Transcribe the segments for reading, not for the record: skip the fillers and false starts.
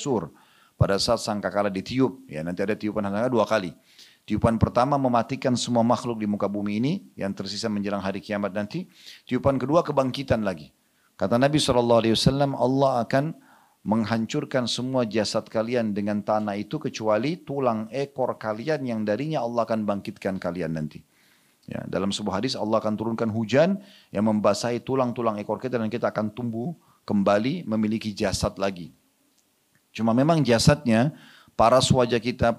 sur. Pada saat sangkakala ditiup, ya nanti ada tiupan sangkakala 2 kali. Tiupan pertama mematikan semua makhluk di muka bumi ini yang tersisa menjelang hari kiamat nanti. Tiupan kedua kebangkitan lagi. Kata Nabi SAW, Allah akan menghancurkan semua jasad kalian dengan tanah itu kecuali tulang ekor kalian yang darinya Allah akan bangkitkan kalian nanti. Ya, dalam sebuah hadis Allah akan turunkan hujan yang membasahi tulang-tulang ekor kita dan kita akan tumbuh kembali memiliki jasad lagi. Cuma memang jasadnya, paras wajah kita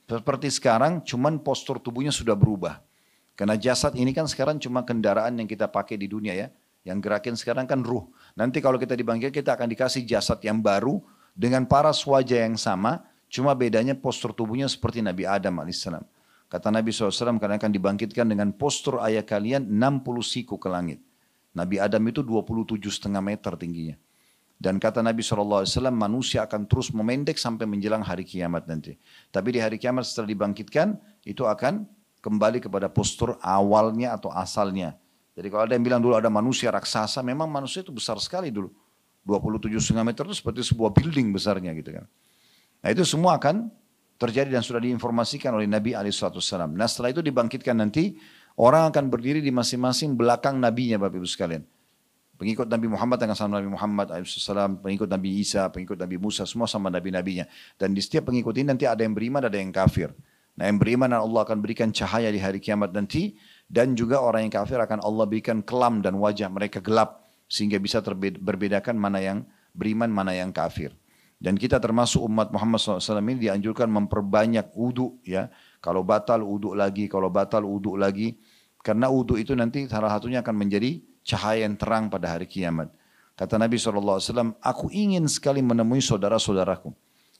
seperti sekarang, cuman postur tubuhnya sudah berubah. Karena jasad ini kan sekarang cuma kendaraan yang kita pakai di dunia ya. Yang gerakin sekarang kan ruh. Nanti kalau kita dibangkitkan kita akan dikasih jasad yang baru dengan paras wajah yang sama. Cuma bedanya postur tubuhnya seperti Nabi Adam alaihissalam. Kata Nabi SAW karena akan dibangkitkan dengan postur ayah kalian 60 siku ke langit. Nabi Adam itu 27,5 meter tingginya. Dan kata Nabi SAW manusia akan terus memendek sampai menjelang hari kiamat nanti. Tapi di hari kiamat setelah dibangkitkan itu akan kembali kepada postur awalnya atau asalnya. Jadi kalau ada yang bilang dulu ada manusia raksasa, memang manusia itu besar sekali dulu. 27,5 meter itu seperti sebuah building besarnya gitu kan. Nah itu semua akan terjadi dan sudah diinformasikan oleh Nabi SAW. Nah setelah itu dibangkitkan nanti, orang akan berdiri di masing-masing belakang nabinya Bapak Ibu sekalian. Pengikut Nabi Muhammad dengan sama Nabi Muhammad SAW, pengikut Nabi Isa, pengikut Nabi Musa, semua sama nabi-nabinya. Dan di setiap pengikut ini nanti ada yang beriman, ada yang kafir. Nah yang beriman Allah akan berikan cahaya di hari kiamat nanti. Dan juga orang yang kafir akan Allah berikan kelam dan wajah mereka gelap. Sehingga bisa berbedakan mana yang beriman, mana yang kafir. Dan kita termasuk umat Muhammad SAW ini dianjurkan memperbanyak wudu ya. Kalau batal wudu lagi, kalau batal wudu lagi. Karena wudu itu nanti salah satunya akan menjadi cahaya yang terang pada hari kiamat. Kata Nabi SAW, aku ingin sekali menemui saudara-saudaraku.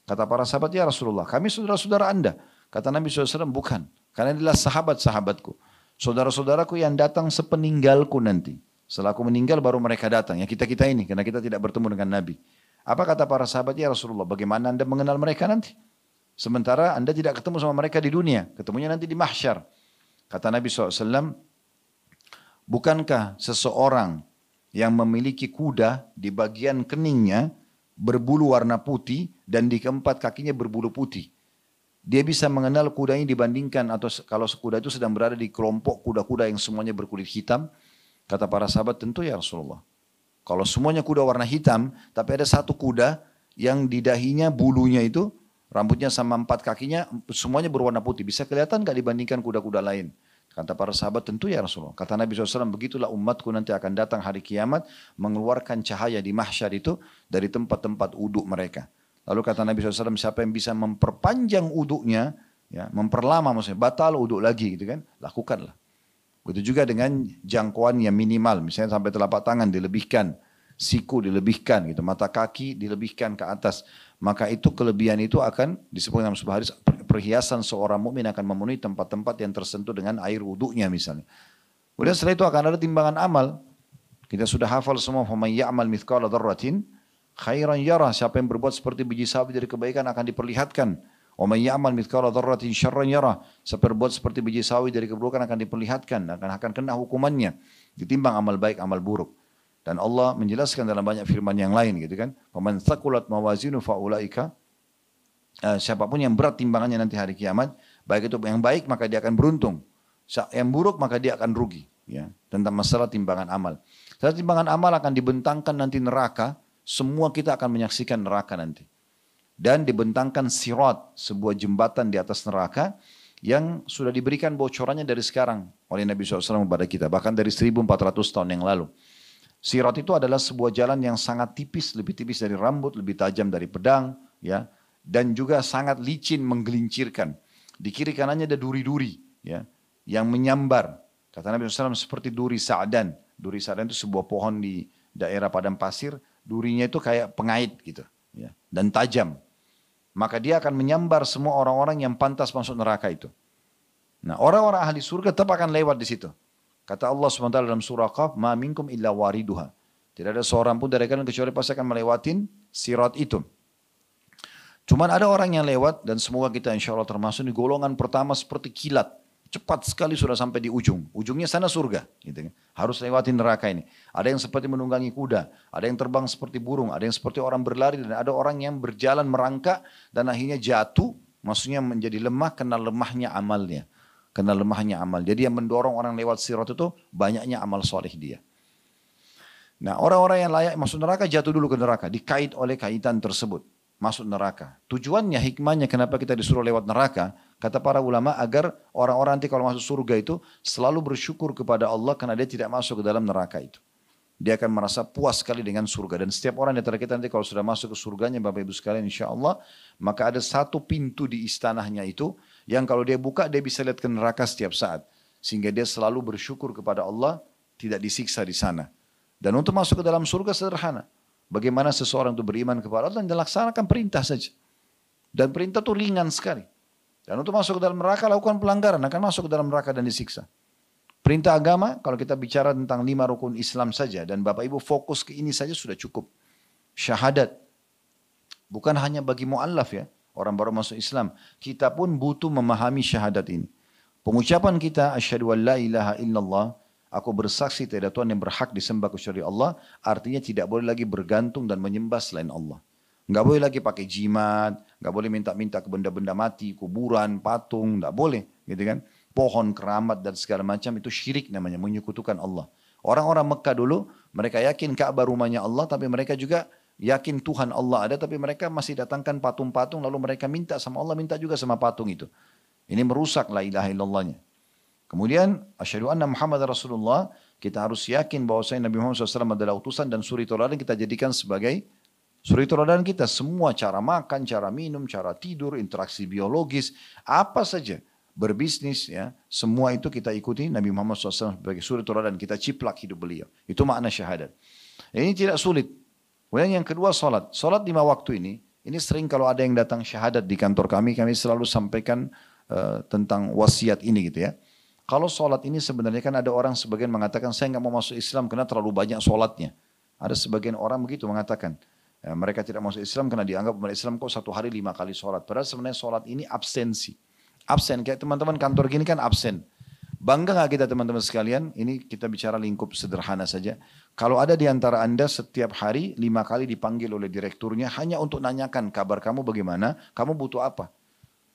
Kata para sahabat, ya Rasulullah, kami saudara-saudara Anda. Kata Nabi SAW, bukan. Karena inilah sahabat-sahabatku. Saudara-saudaraku yang datang sepeninggalku nanti. Setelah aku meninggal baru mereka datang. Ya kita-kita ini, karena kita tidak bertemu dengan Nabi. Apa kata para sahabat, ya Rasulullah, bagaimana Anda mengenal mereka nanti? Sementara Anda tidak ketemu sama mereka di dunia. Ketemunya nanti di mahsyar. Kata Nabi SAW, bukankah seseorang yang memiliki kuda di bagian keningnya berbulu warna putih dan di keempat kakinya berbulu putih? Dia bisa mengenal kuda ini dibandingkan atau kalau kuda itu sedang berada di kelompok kuda-kuda yang semuanya berkulit hitam. Kata para sahabat, tentu ya Rasulullah. Kalau semuanya kuda warna hitam, tapi ada satu kuda yang di dahinya bulunya itu, rambutnya sama 4 kakinya, semuanya berwarna putih. Bisa kelihatan gak dibandingkan kuda-kuda lain? Kata para sahabat, tentu ya Rasulullah. Kata Nabi SAW, begitulah umatku nanti akan datang hari kiamat, mengeluarkan cahaya di mahsyar itu dari tempat-tempat uduk mereka. Lalu kata Nabi SAW, siapa yang bisa memperpanjang uduknya, ya, memperlama maksudnya, batal uduk lagi gitu kan, lakukanlah. Begitu juga dengan jangkauan yang minimal, misalnya sampai telapak tangan dilebihkan, siku dilebihkan, gitu, mata kaki dilebihkan ke atas. Maka itu kelebihan itu akan disebut dalam sebuah hadis, perhiasan seorang mukmin akan memenuhi tempat-tempat yang tersentuh dengan air wuduknya misalnya. Kemudian setelah itu akan ada timbangan amal. Kita sudah hafal semua, faman ya'mal mithqala dzarratin khairan yarah, siapa yang berbuat seperti biji sawi dari kebaikan akan diperlihatkan. Wa may ya'mal mithqala dzarratin syarran yarah, siapa yang berbuat seperti biji sawi dari keburukan akan diperlihatkan, akan kena hukumannya. Ditimbang amal baik, amal buruk. Dan Allah menjelaskan dalam banyak firman yang lain gitu kan. Faman thaqulat mawazinu faulaika, siapapun yang berat timbangannya nanti hari kiamat, baik itu yang baik maka dia akan beruntung. Yang buruk maka dia akan rugi, ya. Tentang masalah timbangan amal. Setelah timbangan amal akan dibentangkan nanti neraka. Semua kita akan menyaksikan neraka nanti. Dan dibentangkan sirat, sebuah jembatan di atas neraka yang sudah diberikan bocorannya dari sekarang oleh Nabi SAW kepada kita. Bahkan dari 1400 tahun yang lalu. Sirat itu adalah sebuah jalan yang sangat tipis, lebih tipis dari rambut, lebih tajam dari pedang, ya, dan juga sangat licin menggelincirkan. Di kiri kanannya ada duri-duri, ya, yang menyambar. Kata Nabi SAW seperti duri sa'dan. Duri sa'dan itu sebuah pohon di daerah padang pasir. Durinya itu kayak pengait gitu, ya, dan tajam. Maka dia akan menyambar semua orang-orang yang pantas masuk neraka itu. Nah, orang-orang ahli surga tetap akan lewat di situ. Kata Allah SWT dalam surah Qaf, "Ma minkum illa wariduha." Tidak ada seorang pun dari kalian kecuali pasti akan melewatin sirat itu. Cuman ada orang yang lewat dan semoga kita insya Allah termasuk di golongan pertama seperti kilat. cepat sekali sudah sampai di ujung. Ujungnya sana surga. Gitu kan. Harus lewati neraka ini. Ada yang seperti menunggangi kuda, ada yang terbang seperti burung, ada yang seperti orang berlari, dan ada orang yang berjalan merangkak dan akhirnya jatuh, maksudnya menjadi lemah, kena lemahnya amalnya. Kena lemahnya amal. Jadi yang mendorong orang lewat sirat itu banyaknya amal soleh dia. Nah, orang-orang yang layak masuk neraka jatuh dulu ke neraka, dikait oleh kaitan tersebut. Masuk neraka. Tujuannya, hikmahnya kenapa kita disuruh lewat neraka, kata para ulama, agar orang-orang nanti kalau masuk surga itu selalu bersyukur kepada Allah karena dia tidak masuk ke dalam neraka itu. Dia akan merasa puas sekali dengan surga. Dan setiap orang di antara kita nanti kalau sudah masuk ke surganya, Bapak Ibu sekalian, insya Allah, maka ada satu pintu di istanahnya itu, yang kalau dia buka, dia bisa lihat ke neraka setiap saat. Sehingga dia selalu bersyukur kepada Allah, tidak disiksa di sana. Dan untuk masuk ke dalam surga sederhana. Bagaimana seseorang itu beriman kepada Allah dan dilaksanakan perintah saja. Dan perintah itu ringan sekali. Dan untuk masuk ke dalam neraka, lakukan pelanggaran, akan masuk ke dalam neraka dan disiksa. Perintah agama, kalau kita bicara tentang 5 rukun Islam saja, dan Bapak Ibu fokus ke ini saja sudah cukup. Syahadat. Bukan hanya bagi mu'allaf ya, orang baru masuk Islam. Kita pun butuh memahami syahadat ini. Pengucapan kita, asyhadu an la ilaha illallah, aku bersaksi tidak ada Tuhan yang berhak disembah kecuali Allah, artinya tidak boleh lagi bergantung dan menyembah selain Allah. Enggak boleh lagi pakai jimat, enggak boleh minta-minta ke benda-benda mati, kuburan, patung, enggak boleh, gitu kan? Pohon, keramat dan segala macam itu syirik namanya, menyekutukan Allah. Orang-orang Mekah dulu, mereka yakin Ka'bah rumahnya Allah, tapi mereka juga yakin Tuhan Allah ada, tapi mereka masih datangkan patung-patung, lalu mereka minta sama Allah, minta juga sama patung itu. Ini merusak la ilaha illallahnya. Kemudian, asyhadu anna Muhammad Rasulullah, kita harus yakin bahwasanya Nabi Muhammad SAW adalah utusan dan suri tauladan kita jadikan sebagai suri tauladan kita. Semua cara makan, cara minum, cara tidur, interaksi biologis, apa saja. Berbisnis ya, semua itu kita ikuti Nabi Muhammad SAW sebagai suri tauladan, kita ciplak hidup beliau. Itu makna syahadat. Ini tidak sulit. Kemudian yang kedua salat. Salat 5 waktu ini sering kalau ada yang datang syahadat di kantor kami selalu sampaikan tentang wasiat ini gitu ya. Kalau salat ini sebenarnya kan ada orang sebagian mengatakan saya nggak mau masuk Islam karena terlalu banyak salatnya. Ada sebagian orang begitu mengatakan. Ya, mereka tidak masuk Islam karena dianggap umat Islam kok 1 hari 5 kali salat. Padahal sebenarnya salat ini absensi. Absen, kayak teman-teman kantor gini kan absen. Bangga gak kita teman-teman sekalian? Ini kita bicara lingkup sederhana saja. Kalau ada di antara Anda setiap hari 5 kali dipanggil oleh direkturnya hanya untuk nanyakan kabar kamu bagaimana, kamu butuh apa?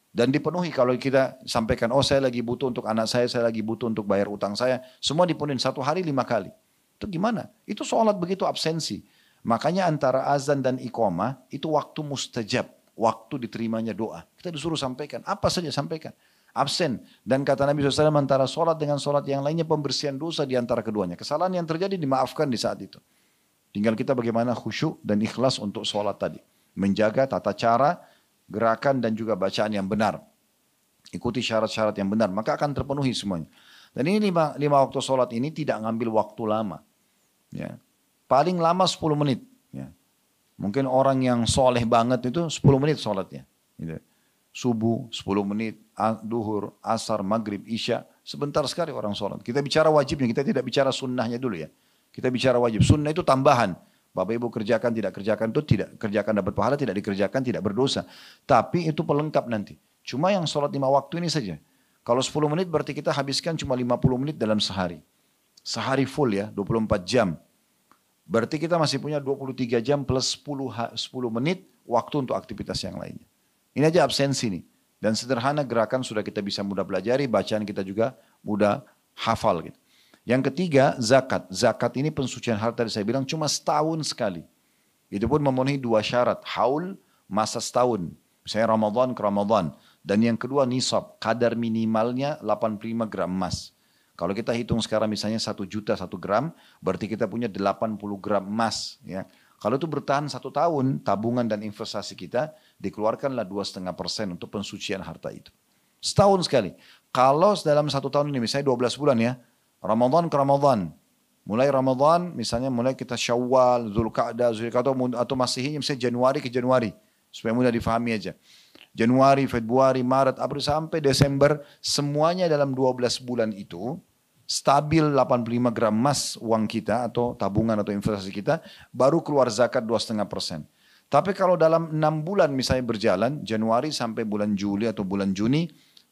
Dan dipenuhi kalau kita sampaikan, oh saya lagi butuh untuk anak saya lagi butuh untuk bayar utang saya. Semua dipenuhi 1 hari 5 kali. Itu gimana? Itu sholat begitu absensi. Makanya antara azan dan iqamah itu waktu mustajab. Waktu diterimanya doa. Kita disuruh sampaikan. Apa saja sampaikan. Absen. Dan kata Nabi SAW antara sholat dengan sholat yang lainnya pembersihan dosa di antara keduanya. Kesalahan yang terjadi dimaafkan di saat itu. Tinggal kita bagaimana khusyuk dan ikhlas untuk sholat tadi. Menjaga tata cara, gerakan dan juga bacaan yang benar. Ikuti syarat-syarat yang benar. Maka akan terpenuhi semuanya. Dan ini 5 waktu sholat ini tidak ngambil waktu lama. Ya. Paling lama 10 menit. Ya. Mungkin orang yang soleh banget itu 10 menit sholatnya. Gitu. Subuh 10 menit, duhur, asar, maghrib, isya. Sebentar sekali orang sholat. Kita bicara wajibnya, kita tidak bicara sunnahnya dulu ya. Kita bicara wajib. Sunnah itu tambahan. Bapak Ibu kerjakan, tidak kerjakan itu tidak. Kerjakan dapat pahala, tidak dikerjakan tidak berdosa. Tapi itu pelengkap nanti. Cuma yang sholat 5 waktu ini saja. Kalau 10 menit berarti kita habiskan cuma 50 menit dalam sehari. Sehari full ya, 24 jam. Berarti kita masih punya 23 jam plus 10 menit waktu untuk aktivitas yang lainnya. Ini aja absensi nih. Dan sederhana gerakan sudah kita bisa mudah pelajari, bacaan kita juga mudah hafal gitu. Yang ketiga zakat. Zakat ini pensucian harta saya bilang cuma setahun sekali. Itu pun memenuhi 2 syarat. Haul masa setahun. Misalnya Ramadan ke Ramadan. Dan yang kedua nisab. Kadar minimalnya 85 gram emas. Kalau kita hitung sekarang misalnya 1 juta 1 gram, berarti kita punya 80 gram emas. Ya. Kalau itu bertahan 1 tahun, tabungan dan investasi kita, dikeluarkanlah 2,5% untuk pensucian harta itu. Setahun sekali. Kalau dalam 1 tahun ini, misalnya 12 bulan ya, Ramadan ke Ramadan. Mulai Ramadan, misalnya mulai kita Syawal, Zulqa'dah, atau Masihinya misalnya Januari ke Januari. Supaya mudah difahami aja. Januari, Februari, Maret, April sampai Desember, semuanya dalam 12 bulan itu, stabil 85 gram emas uang kita atau tabungan atau investasi kita, baru keluar zakat 2,5%. Tapi kalau dalam 6 bulan misalnya berjalan, Januari sampai bulan Juli atau bulan Juni,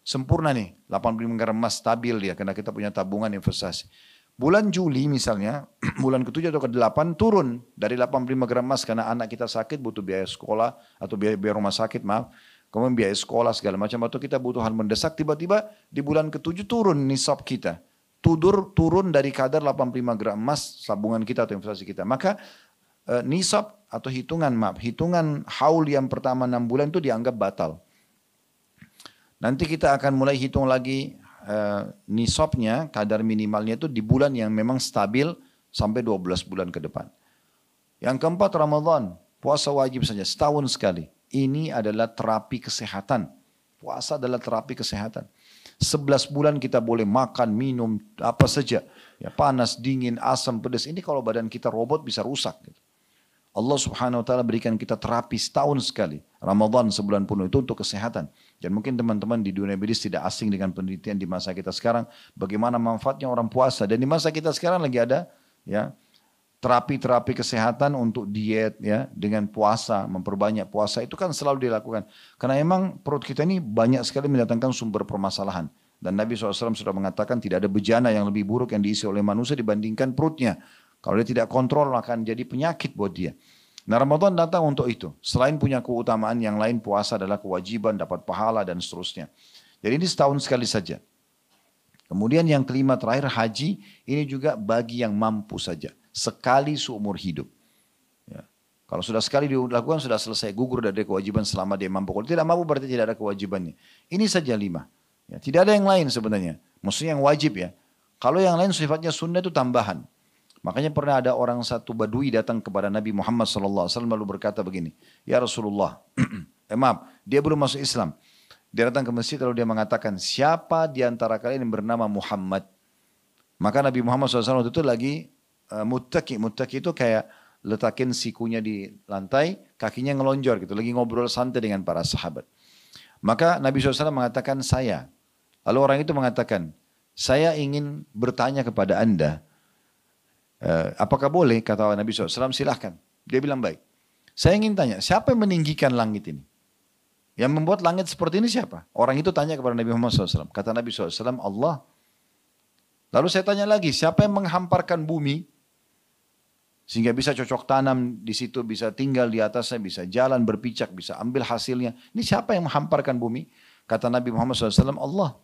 sempurna nih, 85 gram emas stabil dia, karena kita punya tabungan investasi. Bulan Juli misalnya, bulan ke-7 atau ke-8 turun dari 85 gram emas karena anak kita sakit butuh biaya sekolah atau biaya rumah sakit maaf. Kemudian biaya sekolah segala macam atau kita butuh hal mendesak, tiba-tiba di bulan ke-7 turun nisab kita. Turun dari kadar 85 gram emas tabungan kita atau investasi kita. Maka nisab atau hitungan haul yang pertama 6 bulan itu dianggap batal. Nanti kita akan mulai hitung lagi nisabnya, kadar minimalnya itu di bulan yang memang stabil sampai 12 bulan ke depan. Yang keempat Ramadan, puasa wajib saja setahun sekali. Ini adalah terapi kesehatan. Puasa adalah terapi kesehatan. 11 bulan kita boleh makan, minum, apa saja. Ya, panas, dingin, asam, pedas. Ini kalau badan kita robot bisa rusak. Gitu. Allah subhanahu wa ta'ala berikan kita terapi setahun sekali. Ramadan sebulan penuh itu untuk kesehatan. Dan mungkin teman-teman di dunia medis tidak asing dengan penelitian di masa kita sekarang. Bagaimana manfaatnya orang puasa. Dan di masa kita sekarang lagi ada ya terapi-terapi kesehatan untuk diet ya dengan puasa. Memperbanyak puasa itu kan selalu dilakukan. Karena emang perut kita ini banyak sekali mendatangkan sumber permasalahan. Dan Nabi SAW sudah mengatakan tidak ada bejana yang lebih buruk yang diisi oleh manusia dibandingkan perutnya. Kalau dia tidak kontrol akan jadi penyakit buat dia. Nah Ramadan datang untuk itu. Selain punya keutamaan yang lain, puasa adalah kewajiban, dapat pahala dan seterusnya. Jadi ini setahun sekali saja. Kemudian yang kelima terakhir haji, ini juga bagi yang mampu saja. Sekali seumur hidup. Ya. Kalau sudah sekali dilakukan sudah selesai, gugur dari kewajiban selama dia mampu. Kalau tidak mampu berarti tidak ada kewajibannya. Ini saja 5. Ya, tidak ada yang lain sebenarnya. Maksudnya yang wajib ya. Kalau yang lain sifatnya sunnah itu tambahan. Makanya pernah ada orang satu badui datang kepada Nabi Muhammad SAW lalu berkata begini, ya Rasulullah, maaf, dia belum masuk Islam. Dia datang ke masjid lalu dia mengatakan, siapa di antara kalian yang bernama Muhammad? Maka Nabi Muhammad SAW itu lagi muttaki itu kayak letakin sikunya di lantai, kakinya ngelonjor gitu, lagi ngobrol santai dengan para sahabat. Maka Nabi SAW mengatakan saya. Lalu orang itu mengatakan, saya ingin bertanya kepada anda, apakah boleh? Kata Nabi SAW, silahkan. Dia bilang baik. Saya ingin tanya, siapa yang meninggikan langit ini? Yang membuat langit seperti ini siapa? Orang itu tanya kepada Nabi Muhammad SAW. Kata Nabi SAW, Allah. Lalu saya tanya lagi, siapa yang menghamparkan bumi? Sehingga bisa cocok tanam di situ, bisa tinggal di atasnya, bisa jalan berpicak, bisa ambil hasilnya. Ini siapa yang menghamparkan bumi? Kata Nabi Muhammad SAW, Allah.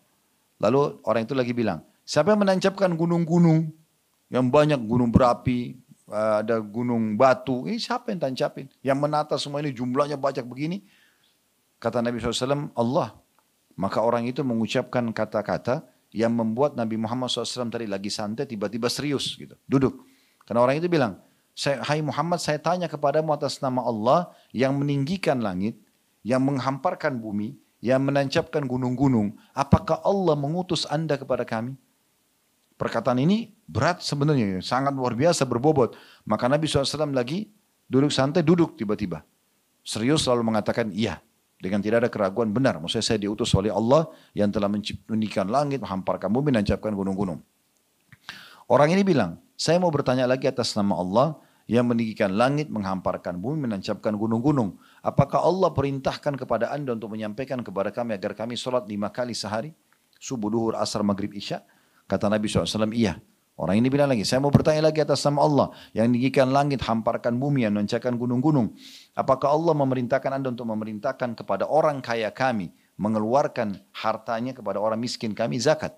Lalu orang itu lagi bilang, siapa yang menancapkan gunung-gunung? Yang banyak gunung berapi, ada gunung batu. Ini siapa yang tancapin? Yang menata semua ini jumlahnya banyak begini. Kata Nabi SAW, Allah. Maka orang itu mengucapkan kata-kata yang membuat Nabi Muhammad SAW tadi lagi santai, tiba-tiba serius. Gitu. Duduk. Karena orang itu bilang, hai Muhammad, saya tanya kepadamu atas nama Allah yang meninggikan langit, yang menghamparkan bumi, yang menancapkan gunung-gunung. Apakah Allah mengutus anda kepada kami? Perkataan ini berat sebenarnya, sangat luar biasa berbobot. Maka Nabi SAW lagi duduk santai, duduk tiba-tiba. Serius selalu mengatakan iya. Dengan tidak ada keraguan benar. Maksudnya saya diutus oleh Allah yang telah menciptakan langit, menghamparkan bumi, menancapkan gunung-gunung. Orang ini bilang, saya mau bertanya lagi atas nama Allah yang meninggikan langit, menghamparkan bumi, menancapkan gunung-gunung. Apakah Allah perintahkan kepada anda untuk menyampaikan kepada kami agar kami sholat 5 kali sehari? Subuh, duhur, asar, maghrib, isya? Kata Nabi SAW, iya. Orang ini bilang lagi, saya mau bertanya lagi atas nama Allah yang meninggikan langit, hamparkan bumi, yang menancapkan gunung-gunung. Apakah Allah memerintahkan anda untuk memerintahkan kepada orang kaya kami mengeluarkan hartanya kepada orang miskin kami zakat?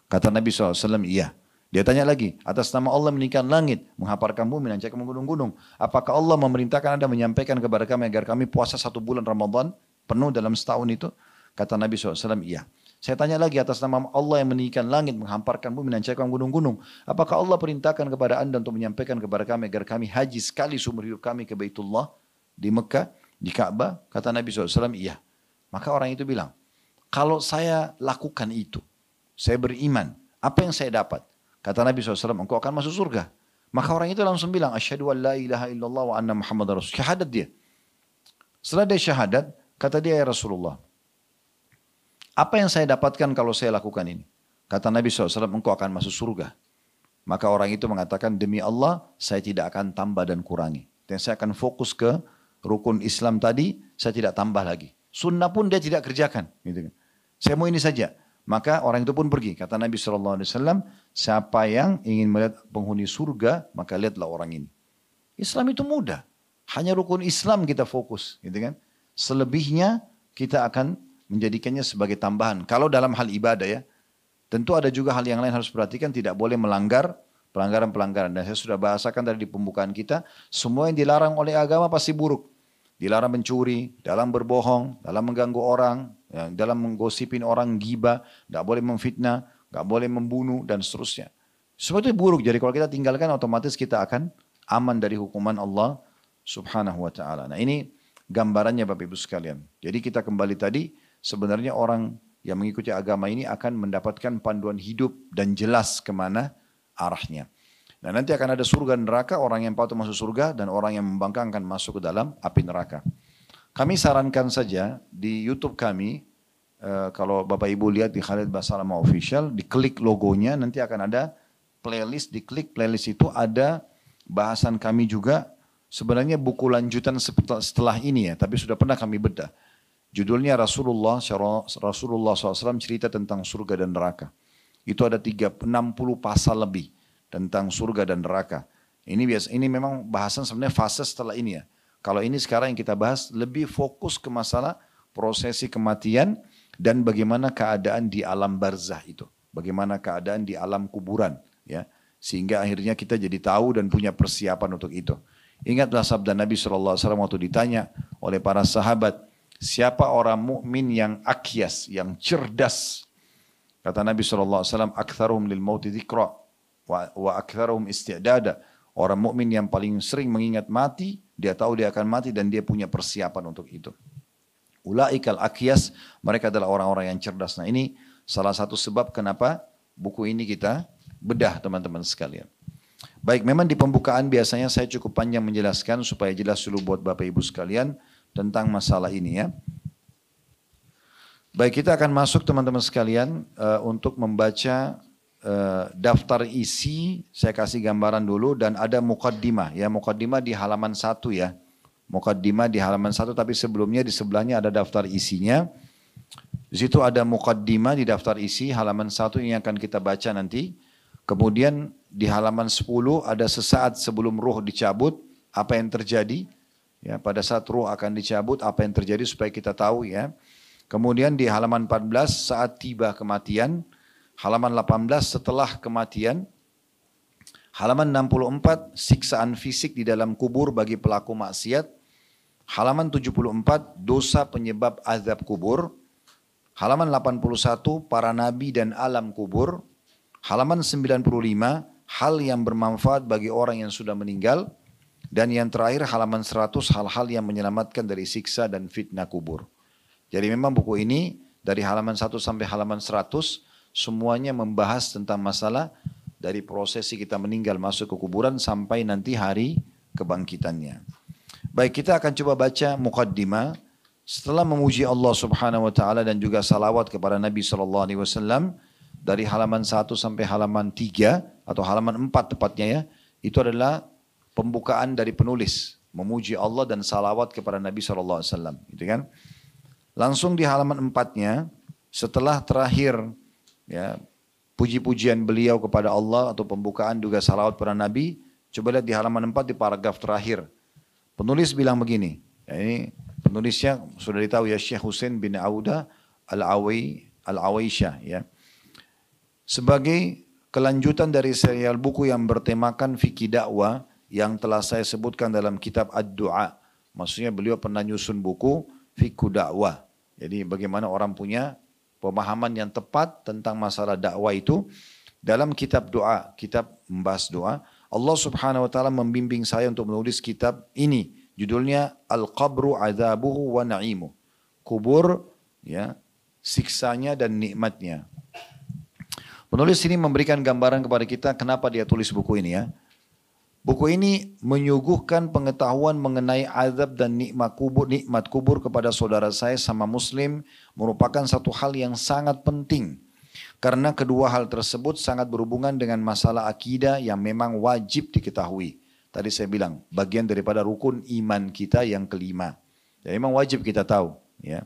Kata Nabi SAW, iya. Dia tanya lagi, atas nama Allah meninggikan langit, menghamparkan bumi, menancapkan gunung-gunung. Apakah Allah memerintahkan anda menyampaikan kepada kami agar kami puasa 1 bulan Ramadan penuh dalam setahun itu? Kata Nabi SAW, iya. Saya tanya lagi atas nama Allah yang meninggikan langit, menghamparkan bumi, menancapkan gunung-gunung. Apakah Allah perintahkan kepada anda untuk menyampaikan kepada kami agar kami haji sekali seumur hidup kami ke Baitullah di Mekah, di Ka'bah? Kata Nabi SAW, iya. Maka orang itu bilang, kalau saya lakukan itu, saya beriman, apa yang saya dapat? Kata Nabi SAW, engkau akan masuk surga. Maka orang itu langsung bilang, asyhadu an la ilaha illallah wa anna Muhammad Rasul. Syahadat dia. Setelah dia syahadat, kata dia, ya Rasulullah, apa yang saya dapatkan kalau saya lakukan ini? Kata Nabi SAW, engkau akan masuk surga. Maka orang itu mengatakan, demi Allah, saya tidak akan tambah dan kurangi. Dan saya akan fokus ke rukun Islam tadi, saya tidak tambah lagi. Sunnah pun dia tidak kerjakan. Gitu kan. Saya mau ini saja. Maka orang itu pun pergi. Kata Nabi SAW, siapa yang ingin melihat penghuni surga, maka lihatlah orang ini. Islam itu mudah. Hanya rukun Islam kita fokus. Gitu kan? Selebihnya kita akan menjadikannya sebagai tambahan. Kalau dalam hal ibadah ya, tentu ada juga hal yang lain harus perhatikan. Tidak boleh melanggar pelanggaran-pelanggaran. Dan saya sudah bahasakan tadi di pembukaan kita, semua yang dilarang oleh agama pasti buruk. Dilarang mencuri, dalam berbohong, dalam mengganggu orang, ya, dalam menggosipin orang, ghibah, tidak boleh memfitnah, tidak boleh membunuh, dan seterusnya. Semua itu buruk. Jadi kalau kita tinggalkan, otomatis kita akan aman dari hukuman Allah Subhanahu wa ta'ala. Nah ini gambarannya Bapak Ibu sekalian. Jadi kita kembali tadi, sebenarnya orang yang mengikuti agama ini akan mendapatkan panduan hidup dan jelas kemana arahnya. Nah nanti akan ada surga dan neraka, orang yang patuh masuk surga dan orang yang membangkang akan masuk ke dalam api neraka. Kami sarankan saja di YouTube kami, kalau Bapak Ibu lihat di Khalid Basalamah Official, diklik logonya nanti akan ada playlist, diklik playlist itu ada bahasan kami juga, sebenarnya buku lanjutan setelah ini ya, tapi sudah pernah kami bedah. Judulnya Rasulullah SAW cerita tentang surga dan neraka. Itu ada 60 pasal lebih tentang surga dan neraka. Ini memang bahasan sebenarnya fase setelah ini ya. Kalau ini sekarang yang kita bahas lebih fokus ke masalah prosesi kematian dan bagaimana keadaan di alam barzah itu. Bagaimana keadaan di alam kuburan ya. Sehingga akhirnya kita jadi tahu dan punya persiapan untuk itu. Ingatlah sabda Nabi SAW waktu ditanya oleh para sahabat, siapa orang mukmin yang akyas, yang cerdas? Kata Nabi SAW, aktharuhum lil mauti dzikra wa aktharuhum isti'dada. Orang mukmin yang paling sering mengingat mati, dia tahu dia akan mati dan dia punya persiapan untuk itu. Ulaikal akyas, mereka adalah orang-orang yang cerdas. Nah ini salah satu sebab kenapa buku ini kita bedah teman-teman sekalian. Baik, memang di pembukaan biasanya saya cukup panjang menjelaskan supaya jelas dulu buat Bapak Ibu sekalian tentang masalah ini ya. Baik, kita akan masuk teman-teman sekalian untuk membaca daftar isi. Saya kasih gambaran dulu dan ada muqaddimah ya, muqaddimah di halaman 1 ya. Muqaddimah di halaman 1 tapi sebelumnya di sebelahnya ada daftar isinya. Di situ ada muqaddimah di daftar isi halaman 1 yang akan kita baca nanti. Kemudian di halaman 10 ada sesaat sebelum ruh dicabut apa yang terjadi. Ya, pada saat ruh akan dicabut apa yang terjadi supaya kita tahu ya. Kemudian di halaman 14 saat tiba kematian, halaman 18 setelah kematian, halaman 64 siksaan fisik di dalam kubur bagi pelaku maksiat, halaman 74 dosa penyebab azab kubur, halaman 81 para nabi dan alam kubur, halaman 95 hal yang bermanfaat bagi orang yang sudah meninggal, dan yang terakhir halaman 100 hal-hal yang menyelamatkan dari siksa dan fitnah kubur. Jadi memang buku ini dari halaman 1 sampai halaman 100 semuanya membahas tentang masalah dari prosesi kita meninggal masuk ke kuburan sampai nanti hari kebangkitannya. Baik, kita akan coba baca muqaddimah. Setelah memuji Allah Subhanahu wa taala dan juga salawat kepada Nabi sallallahu alaihi wasallam dari halaman 1 sampai halaman 3 atau halaman 4 tepatnya ya, itu adalah pembukaan dari penulis memuji Allah dan salawat kepada Nabi sallallahu alaihi wasallam, gitu kan? Langsung di halaman 4-nya, setelah terakhir ya, puji-pujian beliau kepada Allah atau pembukaan juga salawat kepada Nabi, coba lihat di halaman 4 di paragraf terakhir. Penulis bilang begini, ya ini penulisnya sudah ditahu ya, Syekh Husain bin Auda Al-Awaisyah ya. Sebagai kelanjutan dari serial buku yang bertemakan fikih dakwah yang telah saya sebutkan dalam kitab Ad-Du'a. Maksudnya beliau pernah nyusun buku fikih dakwah. Jadi bagaimana orang punya pemahaman yang tepat tentang masalah dakwah itu. Dalam kitab doa, kitab membahas doa, Allah Subhanahu wa taala membimbing saya untuk menulis kitab ini. Judulnya Al-Qabru Adzabuhu wa Na'imu. Kubur ya, siksanya dan nikmatnya. Penulis ini memberikan gambaran kepada kita kenapa dia tulis buku ini ya. Buku ini menyuguhkan pengetahuan mengenai azab dan nikmat kubur kepada saudara saya sama muslim merupakan satu hal yang sangat penting. Karena kedua hal tersebut sangat berhubungan dengan masalah akidah yang memang wajib diketahui. Tadi saya bilang bagian daripada rukun iman kita yang kelima. Jadi memang wajib kita tahu. Ya.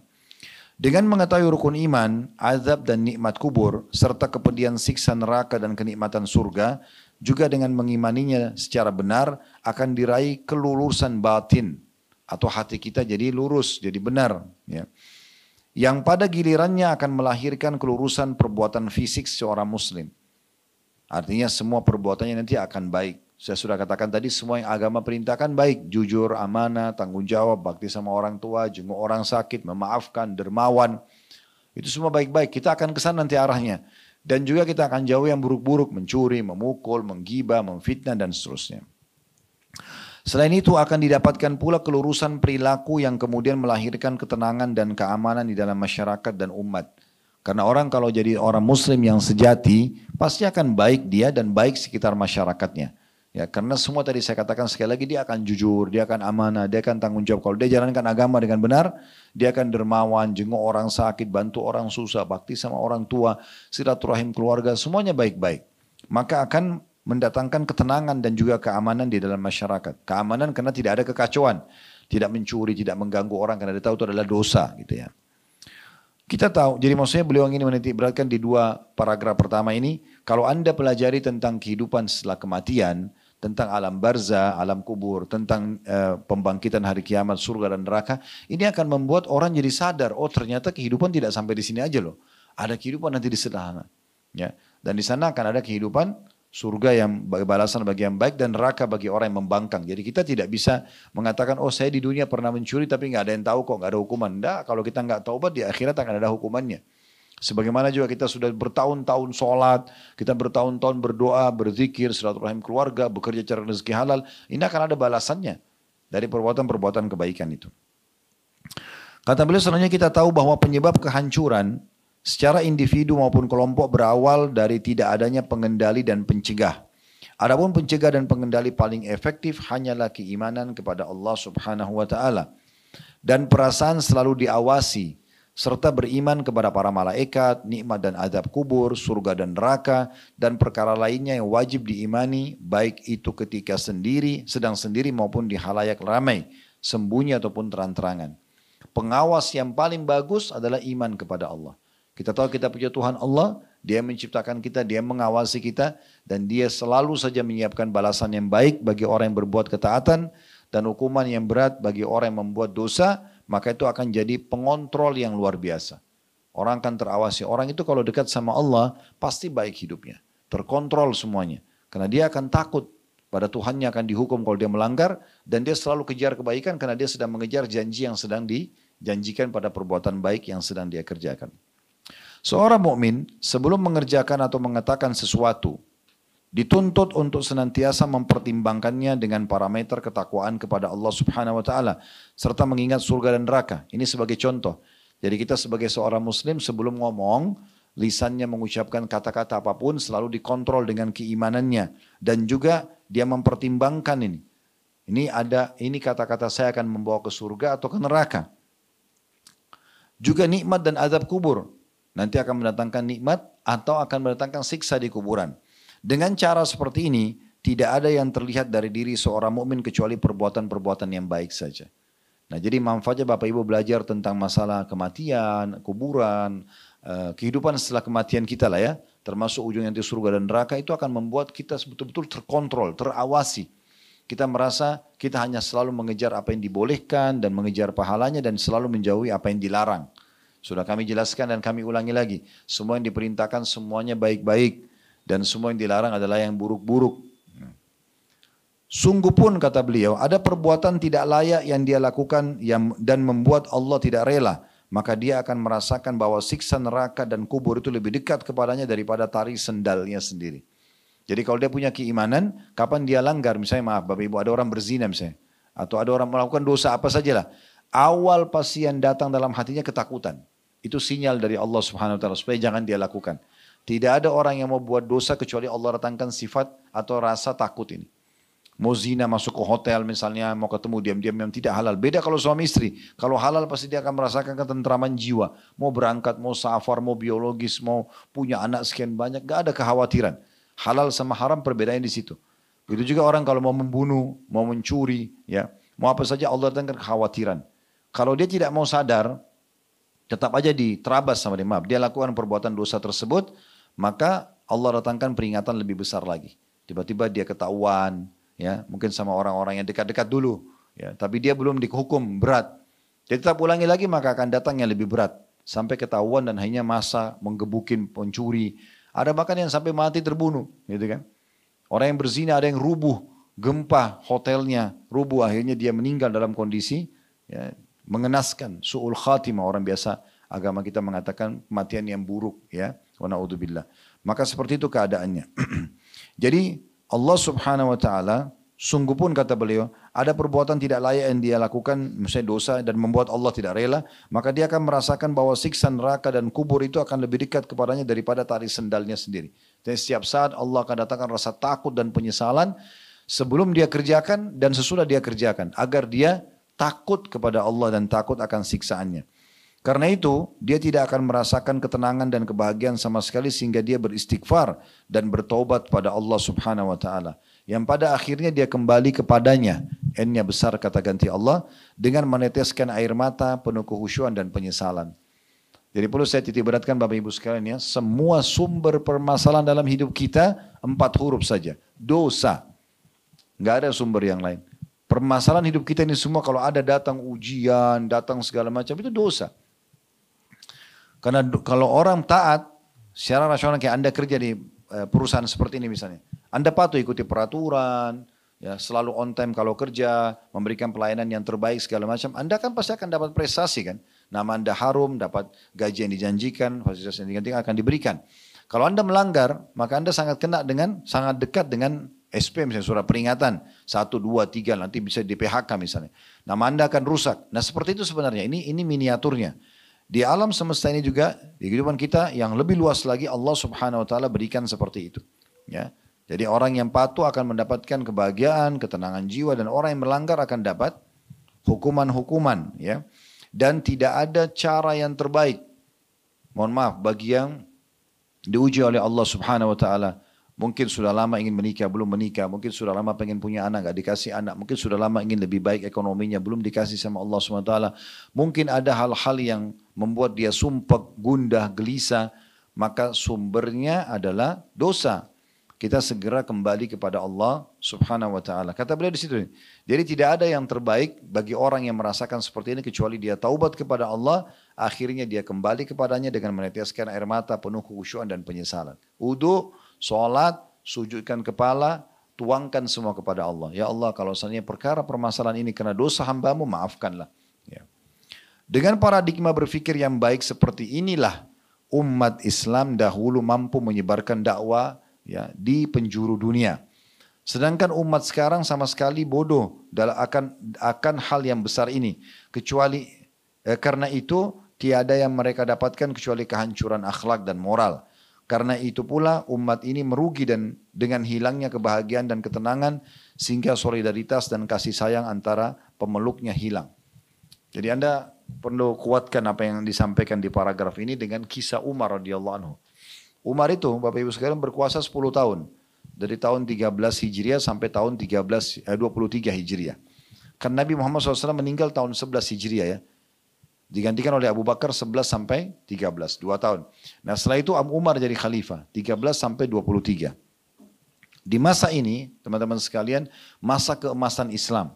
Dengan mengetahui rukun iman, azab dan nikmat kubur, serta kepedihan siksa neraka dan kenikmatan surga, juga dengan mengimaninya secara benar akan diraih kelulusan batin atau hati kita jadi lurus, jadi benar. Ya. Yang pada gilirannya akan melahirkan kelurusan perbuatan fisik seorang muslim. Artinya semua perbuatannya nanti akan baik. Saya sudah katakan tadi semua yang agama perintahkan baik. Jujur, amanah, tanggung jawab, bakti sama orang tua, jenguk orang sakit, memaafkan, dermawan. Itu semua baik-baik. Kita akan kesana nanti arahnya. Dan juga kita akan jauh yang buruk-buruk, mencuri, memukul, menggibah, memfitnah, dan seterusnya. Selain itu akan didapatkan pula kelurusan perilaku yang kemudian melahirkan ketenangan dan keamanan di dalam masyarakat dan umat. Karena orang kalau jadi orang muslim yang sejati, pasti akan baik dia dan baik sekitar masyarakatnya. Ya, karena semua tadi saya katakan sekali lagi dia akan jujur, dia akan amanah, dia akan tanggung jawab. Kalau dia jalankan agama dengan benar, dia akan dermawan, jenguk orang sakit, bantu orang susah, bakti sama orang tua, silaturahim keluarga, semuanya baik-baik. Maka akan mendatangkan ketenangan dan juga keamanan di dalam masyarakat. Keamanan karena tidak ada kekacauan, tidak mencuri, tidak mengganggu orang karena dia tahu itu adalah dosa, gitu ya. Kita tahu, jadi maksudnya beliau ingin menitik beratkan di dua paragraf pertama ini, kalau Anda pelajari tentang kehidupan setelah kematian, tentang alam barzah, alam kubur, tentang pembangkitan hari kiamat, surga dan neraka, ini akan membuat orang jadi sadar, oh ternyata kehidupan tidak sampai di sini aja loh. Ada kehidupan nanti di sana. Ya. Dan di sana akan ada kehidupan surga yang balasan bagi yang baik dan neraka bagi orang yang membangkang. Jadi kita tidak bisa mengatakan, oh saya di dunia pernah mencuri tapi nggak ada yang tahu kok, nggak ada hukuman. Nggak, kalau kita nggak taubat di akhirat akan ada hukumannya. Sebagaimana juga kita sudah bertahun-tahun sholat, kita bertahun-tahun berdoa, berzikir, silaturahim keluarga, bekerja cari rezeki halal, ini akan ada balasannya dari perbuatan-perbuatan kebaikan itu. Kata beliau selanjutnya kita tahu bahwa penyebab kehancuran secara individu maupun kelompok berawal dari tidak adanya pengendali dan pencegah. Adapun pencegah dan pengendali paling efektif hanyalah keimanan kepada Allah Subhanahu wa taala dan perasaan selalu diawasi serta beriman kepada para malaikat, nikmat dan azab kubur, surga dan neraka dan perkara lainnya yang wajib diimani baik itu ketika sedang sendiri maupun di halayak ramai, sembunyi ataupun terang-terangan. Pengawas yang paling bagus adalah iman kepada Allah. Kita tahu kita punya Tuhan Allah, Dia menciptakan kita, Dia mengawasi kita, dan Dia selalu saja menyiapkan balasan yang baik bagi orang yang berbuat ketaatan, dan hukuman yang berat bagi orang yang membuat dosa, maka itu akan jadi pengontrol yang luar biasa. Orang akan terawasi, orang itu kalau dekat sama Allah, pasti baik hidupnya, terkontrol semuanya. Karena dia akan takut pada Tuhannya akan dihukum kalau dia melanggar, dan dia selalu kejar kebaikan karena dia sedang mengejar janji yang sedang dijanjikan pada perbuatan baik yang sedang dia kerjakan. Seorang mukmin sebelum mengerjakan atau mengatakan sesuatu dituntut untuk senantiasa mempertimbangkannya dengan parameter ketakwaan kepada Allah Subhanahu wa taala serta mengingat surga dan neraka. Ini sebagai contoh. Jadi kita sebagai seorang muslim sebelum ngomong, lisannya mengucapkan kata-kata apapun selalu dikontrol dengan keimanannya dan juga dia mempertimbangkan ini. Ini kata-kata saya akan membawa ke surga atau ke neraka. Juga nikmat dan azab kubur. Nanti akan mendatangkan nikmat atau akan mendatangkan siksa di kuburan. Dengan cara seperti ini, tidak ada yang terlihat dari diri seorang mukmin kecuali perbuatan-perbuatan yang baik saja. Nah, jadi manfaatnya Bapak Ibu belajar tentang masalah kematian, kuburan, kehidupan setelah kematian kita lah ya, termasuk ujung nanti surga dan neraka, itu akan membuat kita betul-betul terkontrol, terawasi. Kita merasa kita hanya selalu mengejar apa yang dibolehkan dan mengejar pahalanya dan selalu menjauhi apa yang dilarang. Sudah kami jelaskan dan kami ulangi lagi. Semua yang diperintahkan semuanya baik-baik. Dan semua yang dilarang adalah yang buruk-buruk. Sungguh pun kata beliau, ada perbuatan tidak layak yang dia lakukan dan membuat Allah tidak rela. Maka dia akan merasakan bahwa siksa neraka dan kubur itu lebih dekat kepadanya daripada tari sendalnya sendiri. Jadi kalau dia punya keimanan, kapan dia langgar, misalnya maaf Bapak Ibu, ada orang berzina misalnya. Atau ada orang melakukan dosa apa sajalah. Awal pasti yang datang dalam hatinya ketakutan. Itu sinyal dari Allah Subhanahu wa taala supaya jangan dia lakukan. Tidak ada orang yang mau buat dosa kecuali Allah datangkan sifat atau rasa takut ini. Mau zina masuk ke hotel misalnya, mau ketemu diam-diam yang tidak halal. Beda kalau suami istri. Kalau halal pasti dia akan merasakan ketentraman jiwa. Mau berangkat, mau safar, mau biologis, mau punya anak sekian banyak, gak ada kekhawatiran. Halal sama haram perbedaannya di situ. Begitu juga orang kalau mau membunuh, mau mencuri, ya, mau apa saja Allah datangkan kekhawatiran. Kalau dia tidak mau sadar, tetap aja diterabas sama dia. Maaf, dia lakukan perbuatan dosa tersebut, maka Allah datangkan peringatan lebih besar lagi. Tiba-tiba dia ketahuan, ya mungkin sama orang-orang yang dekat-dekat dulu, ya, tapi dia belum dihukum berat. Dia tetap ulangi lagi, maka akan datang yang lebih berat. Sampai ketahuan dan akhirnya masa menggebukin pencuri. Ada bahkan yang sampai mati terbunuh, gitu kan. Orang yang berzina ada yang rubuh, gempa hotelnya rubuh, akhirnya dia meninggal dalam kondisi ya, mengenaskan, su'ul khatimah, orang biasa agama kita mengatakan kematian yang buruk, ya, wa na'udzubillah. Maka seperti itu keadaannya. Jadi Allah Subhanahu wa taala sungguh pun kata beliau, ada perbuatan tidak layak yang dia lakukan, misalnya dosa dan membuat Allah tidak rela, maka dia akan merasakan bahwa siksa neraka dan kubur itu akan lebih dekat kepadanya daripada tali sendalnya sendiri. Dan setiap saat Allah akan datangkan rasa takut dan penyesalan sebelum dia kerjakan dan sesudah dia kerjakan, agar dia takut kepada Allah dan takut akan siksaannya. Karena itu dia tidak akan merasakan ketenangan dan kebahagiaan sama sekali sehingga dia beristighfar dan bertobat pada Allah Subhanahu wa taala. Yang pada akhirnya dia kembali kepadanya. N-nya besar kata ganti Allah dengan meneteskan air mata penuh kehusyuan dan penyesalan. Jadi perlu saya titik beratkan Bapak Ibu sekalian ya, semua sumber permasalahan dalam hidup kita 4 huruf saja. Dosa. Enggak ada sumber yang lain. Permasalahan hidup kita ini semua kalau ada datang ujian, datang segala macam itu dosa. Karena kalau orang taat, secara rasional kayak Anda kerja di perusahaan seperti ini misalnya. Anda patuh ikuti peraturan, ya selalu on time kalau kerja, memberikan pelayanan yang terbaik segala macam. Anda kan pasti akan dapat prestasi kan. Nama Anda harum, dapat gaji yang dijanjikan, fasilitas yang dijanjikan akan diberikan. Kalau Anda melanggar, maka Anda sangat dekat dengan SP misalnya surat peringatan 1, 2, 3 nanti bisa di PHK misalnya. Nama Anda akan rusak. Nah seperti itu sebenarnya ini miniaturnya. Di alam semesta ini juga di kehidupan kita yang lebih luas lagi Allah Subhanahu wa taala berikan seperti itu. Ya. Jadi orang yang patuh akan mendapatkan kebahagiaan, ketenangan jiwa dan orang yang melanggar akan dapat hukuman-hukuman ya. Dan tidak ada cara yang terbaik. Mohon maaf bagi yang diuji oleh Allah Subhanahu wa taala. Mungkin sudah lama ingin menikah, belum menikah. Mungkin sudah lama pengen punya anak, gak dikasih anak. Mungkin sudah lama ingin lebih baik ekonominya, belum dikasih sama Allah SWT. Mungkin ada hal-hal yang membuat dia sumpah, gundah, gelisah. Maka sumbernya adalah dosa. Kita segera kembali kepada Allah Subhanahu wa taala. Kata beliau di situ. Jadi tidak ada yang terbaik bagi orang yang merasakan seperti ini kecuali dia taubat kepada Allah, akhirnya dia kembali kepadanya dengan meneteskan air mata penuh kekhusyuan dan penyesalan. Wudu, salat, sujudkan kepala, tuangkan semua kepada Allah. Ya Allah, kalau seandainya perkara permasalahan ini karena dosa hambamu, maafkanlah. Ya. Dengan paradigma berpikir yang baik seperti inilah umat Islam dahulu mampu menyebarkan dakwah ya di penjuru dunia. Sedangkan umat sekarang sama sekali bodoh akan hal yang besar ini. Kecuali karena itu tiada yang mereka dapatkan kecuali kehancuran akhlak dan moral. Karena itu pula umat ini merugi dan dengan hilangnya kebahagiaan dan ketenangan sehingga solidaritas dan kasih sayang antara pemeluknya hilang. Jadi Anda perlu kuatkan apa yang disampaikan di paragraf ini dengan kisah Umar radhiyallahu anhu. Umar itu Bapak Ibu sekalian berkuasa 10 tahun. Dari tahun 13 Hijriah sampai tahun 23 Hijriah. Karena Nabi Muhammad SAW meninggal tahun 11 Hijriah ya. Digantikan oleh Abu Bakar 11 sampai 13, 2 tahun. Nah setelah itu Umar jadi khalifah, 13 sampai 23. Di masa ini, teman-teman sekalian, masa keemasan Islam.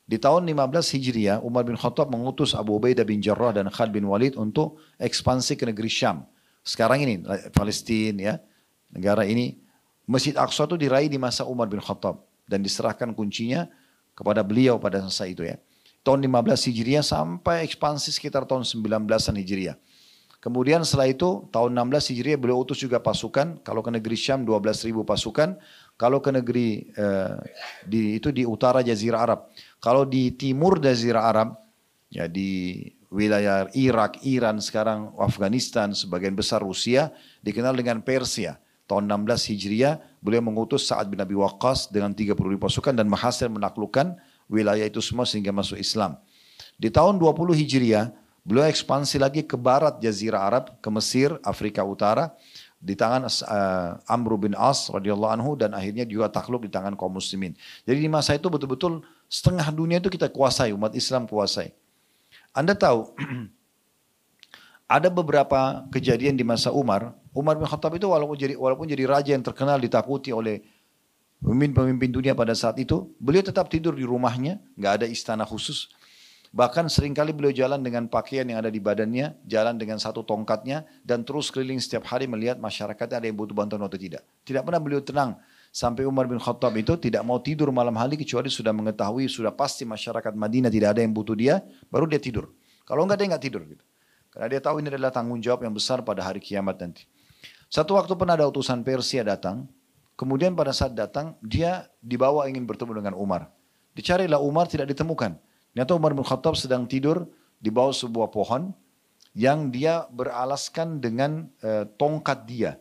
Di tahun 15 Hijriah, Umar bin Khattab mengutus Abu Ubaidah bin Jarrah dan Khalid bin Walid untuk ekspansi ke negeri Syam. Sekarang ini, Palestina ya, negara ini, Masjid Aqsa itu diraih di masa Umar bin Khattab. Dan diserahkan kuncinya kepada beliau pada masa itu ya. Tahun 15 Hijriah sampai ekspansi sekitar tahun 19-an Hijriah. Kemudian setelah itu tahun 16 Hijriah beliau utus juga pasukan. Kalau ke negeri Syam 12.000 pasukan. Kalau ke negeri di utara Jazirah Arab. Kalau di timur Jazirah Arab, ya di wilayah Irak, Iran, sekarang Afghanistan, sebagian besar Rusia, dikenal dengan Persia. Tahun 16 Hijriah beliau mengutus Sa'ad bin Abi Waqqas dengan 30.000 pasukan dan berhasil menaklukkan wilayah itu semua sehingga masuk Islam. Di tahun 20 Hijriah, beliau ekspansi lagi ke barat Jazirah Arab, ke Mesir, Afrika Utara, di tangan Amr bin As radhiyallahu anhu dan akhirnya juga takluk di tangan kaum muslimin. Jadi di masa itu betul-betul setengah dunia itu kita kuasai, umat Islam kuasai. Anda tahu, Ada beberapa kejadian di masa Umar. Umar bin Khattab itu walaupun jadi raja yang terkenal ditakuti oleh pemimpin-pemimpin dunia pada saat itu, beliau tetap tidur di rumahnya, nggak ada istana khusus. Bahkan seringkali beliau jalan dengan pakaian yang ada di badannya, jalan dengan satu tongkatnya, dan terus keliling setiap hari melihat masyarakat ada yang butuh bantuan atau tidak. Tidak pernah beliau tenang. Sampai Umar bin Khattab itu tidak mau tidur malam hari kecuali sudah mengetahui, sudah pasti masyarakat Madinah tidak ada yang butuh dia, baru dia tidur. Kalau enggak dia enggak tidur gitu. Karena dia tahu ini adalah tanggung jawab yang besar pada hari kiamat nanti. Satu waktu pernah ada utusan Persia datang, kemudian pada saat datang dia dibawa ingin bertemu dengan Umar. Dicarilah Umar tidak ditemukan. Ternyata Umar bin Khattab sedang tidur di bawah sebuah pohon yang dia beralaskan dengan tongkat dia.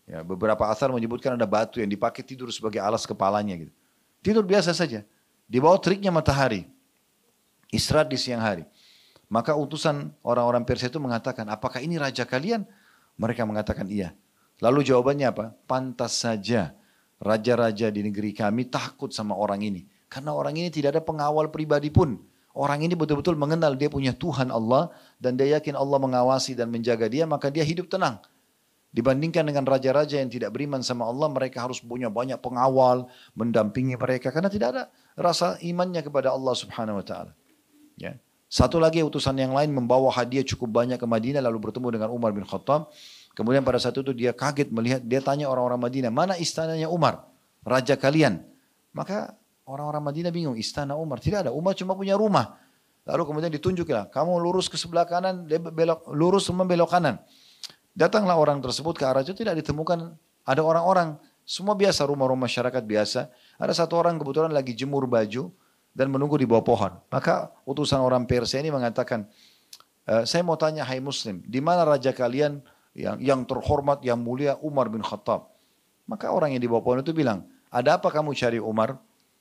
Ya, beberapa asar menyebutkan ada batu yang dipakai tidur sebagai alas kepalanya gitu. Tidur biasa saja. Di bawah teriknya matahari. Istirahat di siang hari. Maka utusan orang-orang Persia itu mengatakan, apakah ini raja kalian? Mereka mengatakan iya. Lalu jawabannya apa? Pantas saja raja-raja di negeri kami takut sama orang ini. Karena orang ini tidak ada pengawal pribadi pun. Orang ini betul-betul mengenal dia punya Tuhan Allah. Dan dia yakin Allah mengawasi dan menjaga dia, maka dia hidup tenang. Dibandingkan dengan raja-raja yang tidak beriman sama Allah, mereka harus punya banyak pengawal, mendampingi mereka. Karena tidak ada rasa imannya kepada Allah subhanahu wa ta'ala. Ya. Satu lagi utusan yang lain membawa hadiah cukup banyak ke Madinah lalu bertemu dengan Umar bin Khattab. Kemudian pada saat itu dia kaget melihat, dia tanya orang-orang Madinah, mana istananya Umar, raja kalian? Maka orang-orang Madinah bingung, istana Umar tidak ada, Umar cuma punya rumah. Lalu kemudian ditunjuklah, kamu lurus ke sebelah kanan, lurus semua belok kanan. Datanglah orang tersebut ke arah itu tidak ditemukan, ada orang-orang, semua biasa rumah-rumah masyarakat biasa. Ada satu orang kebetulan lagi jemur baju dan menunggu di bawah pohon. Maka utusan orang Persia ini mengatakan, saya mau tanya hai Muslim, di mana raja kalian yang terhormat, yang mulia Umar bin Khattab? Maka orang yang di bawah pohon itu bilang, ada apa kamu cari Umar?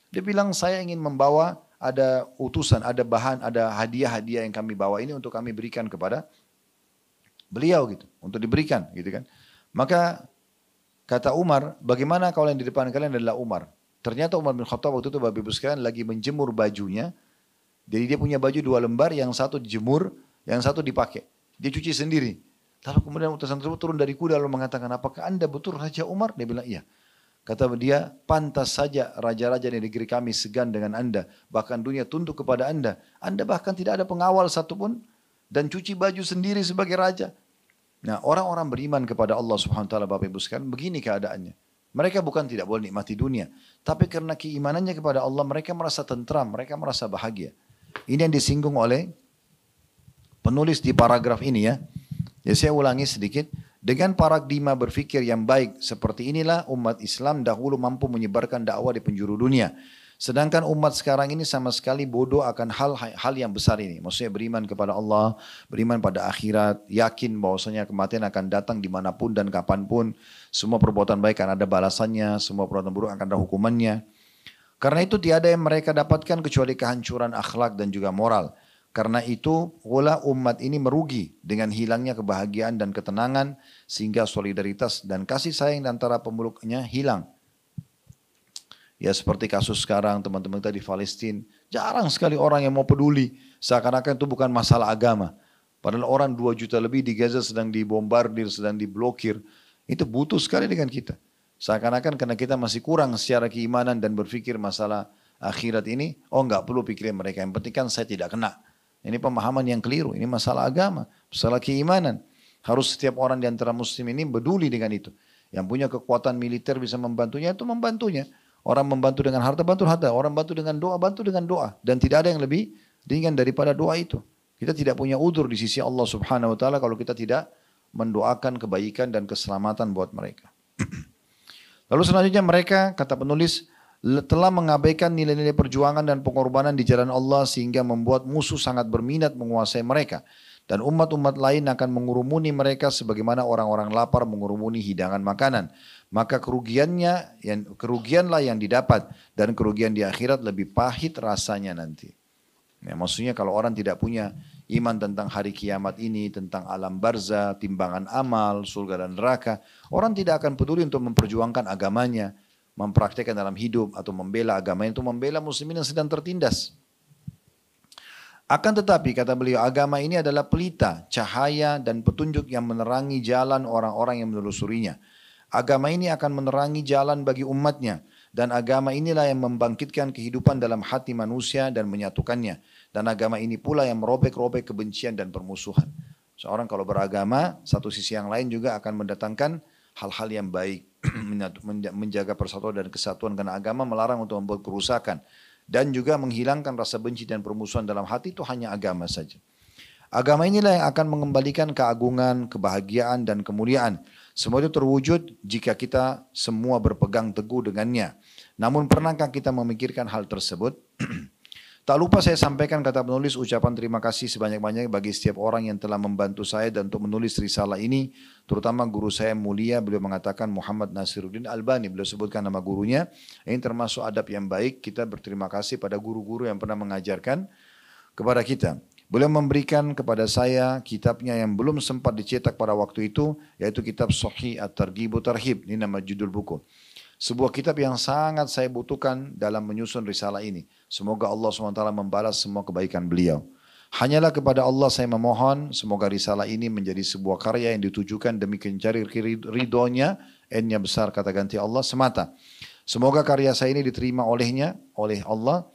Dia bilang, saya ingin membawa ada utusan, ada bahan, ada hadiah-hadiah yang kami bawa ini untuk kami berikan kepada beliau gitu, untuk diberikan gitu kan. Maka kata Umar, bagaimana kalau yang di depan kalian adalah Umar? Ternyata Umar bin Khattab waktu itu Bapak Ibu sekalian lagi menjemur bajunya. Jadi dia punya baju 2 lembar, yang satu dijemur, yang satu dipakai. Dia cuci sendiri. Lalu kemudian utusan tersebut turun dari kuda lalu mengatakan, apakah anda betul Raja Umar? Dia bilang iya. Kata dia, pantas saja raja-raja di negeri kami segan dengan anda. Bahkan dunia tunduk kepada anda. Anda bahkan tidak ada pengawal satupun. Dan cuci baju sendiri sebagai raja. Nah, orang-orang beriman kepada Allah subhanahu wa ta'ala Bapak Ibu sekalian, begini keadaannya. Mereka bukan tidak boleh nikmati dunia. Tapi karena keimanannya kepada Allah, mereka merasa tentram, mereka merasa bahagia. Ini yang disinggung oleh penulis di paragraf ini ya. Jadi saya ulangi sedikit. Dengan paradigma berfikir yang baik seperti inilah umat Islam dahulu mampu menyebarkan dakwah di penjuru dunia. Sedangkan umat sekarang ini sama sekali bodoh akan hal yang besar ini. Maksudnya beriman kepada Allah, beriman pada akhirat, yakin bahwasanya kematian akan datang dimanapun dan kapanpun. Semua perbuatan baik akan ada balasannya, semua perbuatan buruk akan ada hukumannya. Karena itu tiada yang mereka dapatkan kecuali kehancuran akhlak dan juga moral. Karena itu pula umat ini merugi dengan hilangnya kebahagiaan dan ketenangan sehingga solidaritas dan kasih sayang antara pemeluknya hilang. Ya seperti kasus sekarang teman-teman kita di Palestina, jarang sekali orang yang mau peduli, seakan-akan itu bukan masalah agama. Padahal orang 2 juta lebih di Gaza sedang dibombardir, sedang diblokir, itu butuh sekali dengan kita. Seakan-akan karena kita masih kurang secara keimanan dan berpikir masalah akhirat ini, oh enggak perlu pikirin mereka, yang penting kan saya tidak kena. Ini pemahaman yang keliru, ini masalah agama, masalah keimanan. Harus setiap orang di antara muslim ini peduli dengan itu. Yang punya kekuatan militer bisa membantunya, itu membantunya. Orang membantu dengan harta, bantu harta. Orang bantu dengan doa, bantu dengan doa. Dan tidak ada yang lebih ringan daripada doa itu. Kita tidak punya udzur di sisi Allah subhanahu wa ta'ala kalau kita tidak mendoakan kebaikan dan keselamatan buat mereka. Lalu selanjutnya mereka, kata penulis, telah mengabaikan nilai-nilai perjuangan dan pengorbanan di jalan Allah sehingga membuat musuh sangat berminat menguasai mereka. Dan umat-umat lain akan mengurumuni mereka sebagaimana orang-orang lapar mengurumuni hidangan makanan. Maka kerugianlah yang didapat dan kerugian di akhirat lebih pahit rasanya nanti. Ya, maksudnya kalau orang tidak punya iman tentang hari kiamat ini, tentang alam barzah, timbangan amal, surga dan neraka, orang tidak akan peduli untuk memperjuangkan agamanya, mempraktekkan dalam hidup atau membela agamanya, itu membela muslimin yang sedang tertindas. Akan tetapi kata beliau, agama ini adalah pelita, cahaya dan petunjuk yang menerangi jalan orang-orang yang menelusurinya. Agama ini akan menerangi jalan bagi umatnya. Dan agama inilah yang membangkitkan kehidupan dalam hati manusia dan menyatukannya. Dan agama ini pula yang merobek-robek kebencian dan permusuhan. Seorang kalau beragama, satu sisi yang lain juga akan mendatangkan hal-hal yang baik. Menjaga persatuan dan kesatuan, karena agama melarang untuk membuat kerusakan. Dan juga menghilangkan rasa benci dan permusuhan dalam hati, itu hanya agama saja. Agama inilah yang akan mengembalikan keagungan, kebahagiaan, dan kemuliaan. Semua itu terwujud jika kita semua berpegang teguh dengannya. Namun pernahkah kita memikirkan hal tersebut? Tak lupa saya sampaikan, kata penulis, ucapan terima kasih sebanyak-banyaknya bagi setiap orang yang telah membantu saya dan untuk menulis risalah ini, terutama guru saya yang mulia. Beliau mengatakan Muhammad Nasiruddin Albani, beliau sebutkan nama gurunya. Ini termasuk adab yang baik, kita berterima kasih pada guru-guru yang pernah mengajarkan kepada kita. Beliau memberikan kepada saya kitabnya yang belum sempat dicetak pada waktu itu, yaitu kitab Sahih At-Targhib wa Tarhib. Ini nama judul buku. Sebuah kitab yang sangat saya butuhkan dalam menyusun risalah ini. Semoga Allah SWT membalas semua kebaikan beliau. Hanyalah kepada Allah saya memohon, semoga risalah ini menjadi sebuah karya yang ditujukan demi mencari ridhonya, N-nya besar kata ganti Allah semata. Semoga karya saya ini diterima oleh Allah.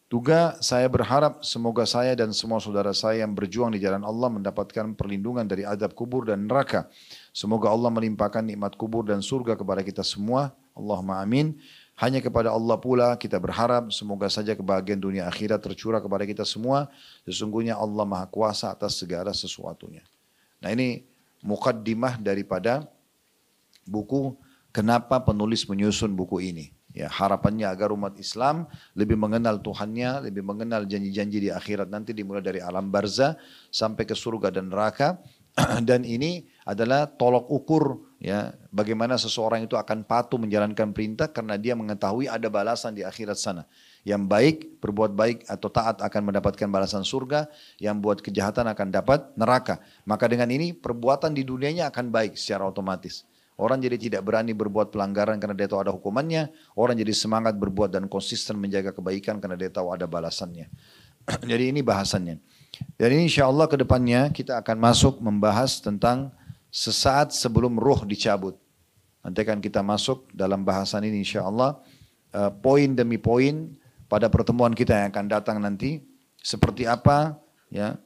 Juga saya berharap semoga saya dan semua saudara saya yang berjuang di jalan Allah mendapatkan perlindungan dari azab kubur dan neraka. Semoga Allah melimpahkan nikmat kubur dan surga kepada kita semua. Allahumma amin. Hanya kepada Allah pula kita berharap, semoga saja kebahagiaan dunia akhirat tercurah kepada kita semua. Sesungguhnya Allah Maha Kuasa atas segala sesuatunya. Nah, ini mukaddimah daripada buku kenapa penulis menyusun buku ini. Ya, harapannya agar umat Islam lebih mengenal Tuhannya, lebih mengenal janji-janji di akhirat nanti, dimulai dari alam barzah sampai ke surga dan neraka. Dan ini adalah tolok ukur, ya, bagaimana seseorang itu akan patuh menjalankan perintah karena dia mengetahui ada balasan di akhirat sana. Yang baik, berbuat baik atau taat akan mendapatkan balasan surga, yang buat kejahatan akan dapat neraka. Maka dengan ini perbuatan di dunianya akan baik secara otomatis. Orang jadi tidak berani berbuat pelanggaran karena dia tahu ada hukumannya. Orang jadi semangat berbuat dan konsisten menjaga kebaikan karena dia tahu ada balasannya. Jadi ini bahasannya. Dan ini insya Allah ke depannya kita akan masuk membahas tentang sesaat sebelum ruh dicabut. Nanti akan kita masuk dalam bahasan ini insya Allah. Poin demi poin pada pertemuan kita yang akan datang nanti. Seperti apa ya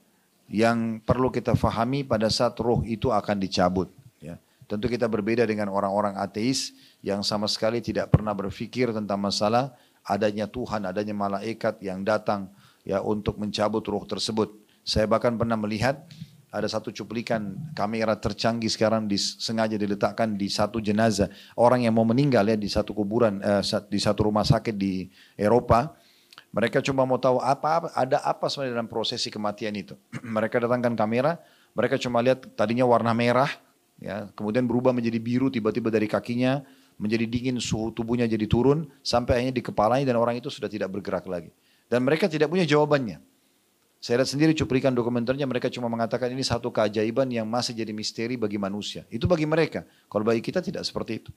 yang perlu kita fahami pada saat ruh itu akan dicabut. Ya. Tentu kita berbeda dengan orang-orang ateis yang sama sekali tidak pernah berpikir tentang masalah adanya Tuhan, adanya malaikat yang datang ya untuk mencabut ruh tersebut. Saya bahkan pernah melihat ada satu cuplikan kamera tercanggih sekarang sengaja diletakkan di satu jenazah orang yang mau meninggal ya di satu kuburan, di satu rumah sakit di Eropa. Mereka cuma mau tahu ada apa sebenarnya dalam prosesi kematian itu. Mereka datangkan kamera, mereka cuma lihat tadinya warna merah, ya, kemudian berubah menjadi biru tiba-tiba dari kakinya, menjadi dingin, suhu tubuhnya jadi turun, sampai akhirnya di kepalanya dan orang itu sudah tidak bergerak lagi. Dan mereka tidak punya jawabannya. Saya lihat sendiri cuplikan dokumenternya, mereka cuma mengatakan ini satu keajaiban yang masih jadi misteri bagi manusia. Itu bagi mereka, kalau bagi kita tidak seperti itu.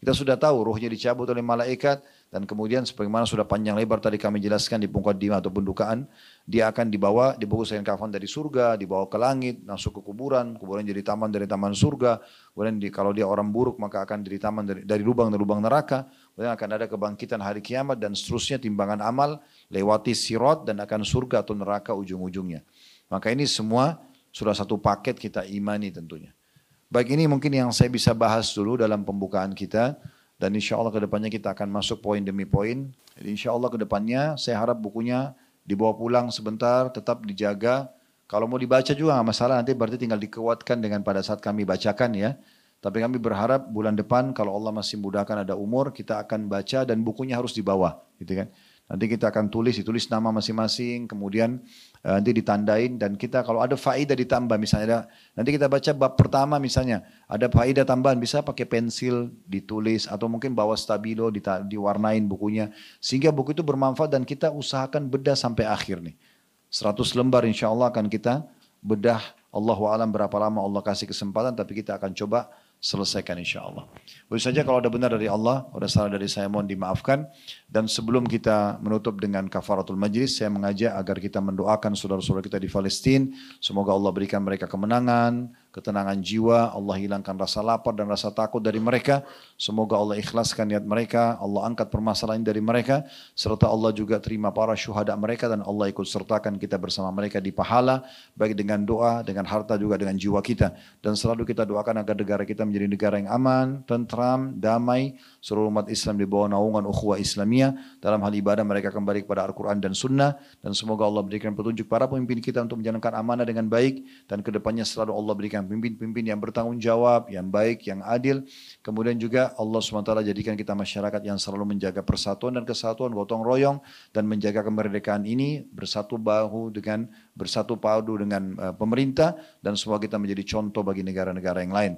Kita sudah tahu ruhnya dicabut oleh malaikat dan kemudian sebagaimana sudah panjang lebar tadi kami jelaskan di muqaddimah atau pendukaan, dia akan dibawa, dibungkus kain kafan dari surga, dibawa ke langit, masuk ke kuburan, kuburan jadi taman dari taman surga. Kemudian kalau dia orang buruk maka akan jadi taman dari lubang neraka. Kemudian akan ada kebangkitan hari kiamat dan seterusnya timbangan amal, lewati sirat dan akan surga atau neraka ujung-ujungnya. Maka ini semua sudah satu paket kita imani tentunya. Baik, ini mungkin yang saya bisa bahas dulu dalam pembukaan kita. Dan insya Allah ke depannya kita akan masuk poin demi poin. Jadi insya Allah ke depannya saya harap bukunya dibawa pulang sebentar, tetap dijaga. Kalau mau dibaca juga nggak masalah, nanti berarti tinggal dikuatkan dengan pada saat kami bacakan ya. Tapi kami berharap bulan depan kalau Allah masih mudahkan ada umur, kita akan baca dan bukunya harus dibawa. Gitu kan. Nanti kita akan ditulis nama masing-masing, kemudian nanti ditandain dan kita kalau ada faedah ditambah misalnya nanti kita baca bab pertama misalnya ada faedah tambahan bisa pakai pensil ditulis atau mungkin bawa stabilo diwarnain bukunya sehingga buku itu bermanfaat dan kita usahakan bedah sampai akhir nih. 100 lembar insya Allah akan kita bedah. Allahu a'lam berapa lama Allah kasih kesempatan tapi kita akan coba selesaikan insya Allah. Begitu saja kalau ada benar dari Allah, ada salah dari saya mohon dimaafkan. Dan sebelum kita menutup dengan kafaratul majlis, saya mengajak agar kita mendoakan saudara-saudara kita di Palestina. Semoga Allah berikan mereka kemenangan, ketenangan jiwa, Allah hilangkan rasa lapar dan rasa takut dari mereka. Semoga Allah ikhlaskan niat mereka, Allah angkat permasalahan dari mereka, serta Allah juga terima para syuhada mereka dan Allah ikut sertakan kita bersama mereka di pahala, baik dengan doa, dengan harta juga dengan jiwa kita. Dan selalu kita doakan agar negara kita menjadi negara yang aman, tentram, damai, seluruh umat Islam di bawah naungan ukhuwah Islamiyah. Dalam hal ibadah mereka kembali kepada Al-Quran dan Sunnah, dan semoga Allah berikan petunjuk para pemimpin kita untuk menjalankan amanah dengan baik, dan kedepannya selalu Allah berikan pemimpin-pemimpin yang bertanggung jawab, yang baik, yang adil. Kemudian juga Allah SWT jadikan kita masyarakat yang selalu menjaga persatuan dan kesatuan, gotong royong, dan menjaga kemerdekaan ini bersatu padu dengan pemerintah, dan semua kita menjadi contoh bagi negara-negara yang lain.